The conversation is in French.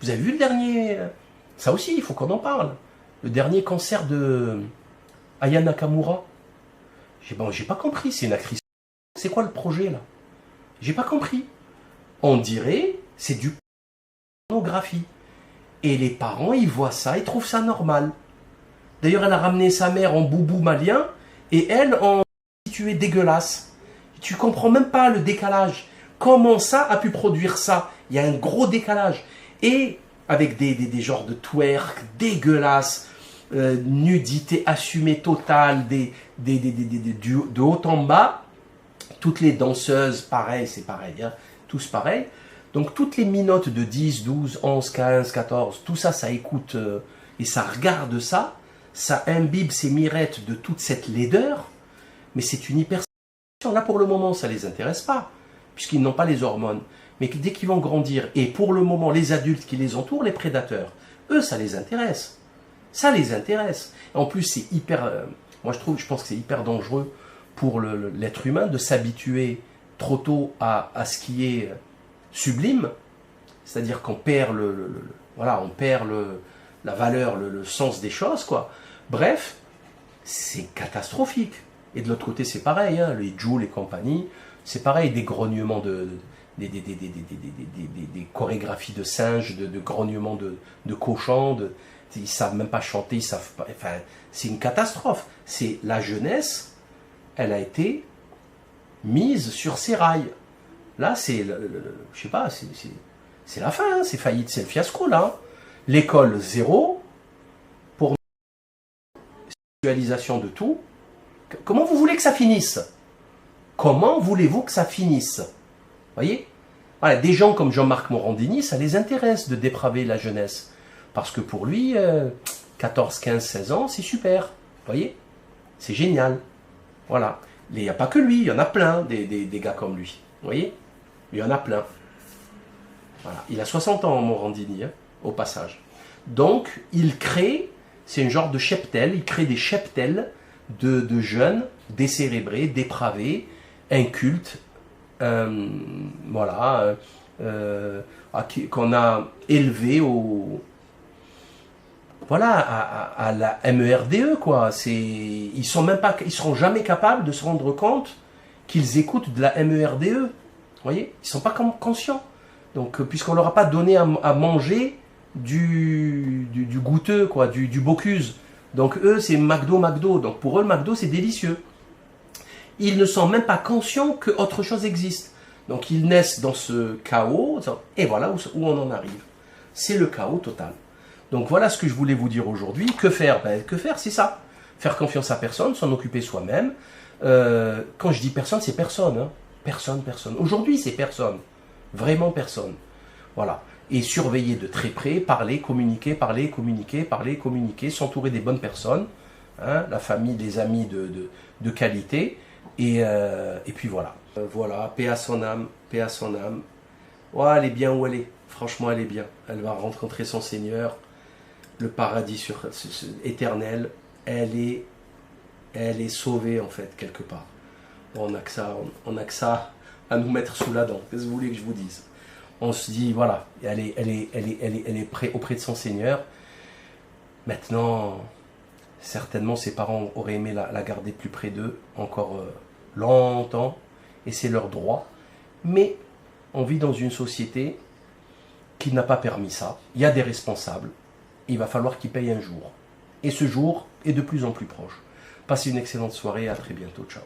Vous avez vu le dernier, ça aussi, il faut qu'on en parle. Le dernier concert de Aya Nakamura. J'ai pas compris, c'est une actrice. C'est quoi le projet là? J'ai pas compris. On dirait, c'est du pornographie. Et les parents, ils voient ça, ils trouvent ça normal. D'ailleurs, elle a ramené sa mère en boubou malien et elle en située dégueulasse. Tu comprends même pas le décalage. Comment ça a pu produire ça? Il y a un gros décalage. Et avec des genres de twerk dégueulasses, nudité assumée totale, de haut en bas. Toutes les danseuses, pareil, c'est pareil, hein, tous pareil. Donc toutes les minottes de 10, 12, 11, 15, 14, tout ça, ça écoute et ça regarde ça. Ça imbibe ces mirettes de toute cette laideur. Mais c'est une hyper... Là, pour le moment, ça ne les intéresse pas, puisqu'ils n'ont pas les hormones. Mais dès qu'ils vont grandir, et pour le moment, les adultes qui les entourent, les prédateurs, eux, ça les intéresse. Ça les intéresse. En plus, c'est hyper... moi, je pense que c'est hyper dangereux pour l'être humain de s'habituer trop tôt à ce qui est sublime. C'est-à-dire qu'on perd voilà, on perd la valeur, le sens des choses, quoi. Bref, c'est catastrophique. Et de l'autre côté, c'est pareil, hein, les Joule et compagnie, c'est pareil, des grognements des chorégraphies de singes, de grognements de cochons, ils savent même pas chanter, ils savent pas, enfin, c'est une catastrophe. C'est la jeunesse, elle a été mise sur ses rails. Là, c'est, je sais pas, c'est la fin, hein, c'est faillite, c'est le fiasco là. L'école zéro, pour visualisation de tout. Comment vous voulez que ça finisse? Comment voulez-vous que ça finisse? Voyez? Voilà, des gens comme Jean-Marc Morandini, ça les intéresse de dépraver la jeunesse. Parce que pour lui, 14, 15, 16 ans, c'est super. Voyez? C'est génial. Voilà. Il n'y a pas que lui, il y en a plein des gars comme lui. Voyez? Il y en a plein. Voilà. Il a 60 ans, Morandini, hein, au passage. Donc, il crée, c'est un genre de cheptel, il crée des cheptels de jeunes décérébrés, dépravés, incultes, voilà, qu'on a élevés voilà, à la MERDE, quoi. Ils seront jamais capables de se rendre compte qu'ils écoutent de la MERDE. Vous voyez, ils sont pas conscients. Donc, puisqu'on leur a pas donné à manger du goûteux, quoi, du Bocuse. Donc eux, c'est McDo. Donc pour eux, le McDo, c'est délicieux. Ils ne sont même pas conscients qu'autre chose existe. Donc ils naissent dans ce chaos, et voilà où on en arrive. C'est le chaos total. Donc voilà ce que je voulais vous dire aujourd'hui. Que faire? Ben, que faire, c'est ça. Faire confiance à personne, s'en occuper soi-même. Quand je dis personne, c'est personne. Hein. Personne. Aujourd'hui, c'est personne. Vraiment personne. Voilà. Et surveiller de très près, parler, communiquer, s'entourer des bonnes personnes, hein, la famille, des amis de qualité, et puis voilà. Voilà, paix à son âme, Ouais, elle est bien où elle est, franchement elle est bien. Elle va rencontrer son Seigneur, le paradis éternel, elle est sauvée en fait, quelque part. Bon, on n'a que ça à nous mettre sous la dent, qu'est-ce que vous voulez que je vous dise? On se dit, voilà, elle est auprès de son Seigneur. Maintenant, certainement, ses parents auraient aimé la garder plus près d'eux, encore longtemps, et c'est leur droit. Mais on vit dans une société qui n'a pas permis ça. Il y a des responsables, il va falloir qu'ils payent un jour. Et ce jour est de plus en plus proche. Passez une excellente soirée, à très bientôt, ciao.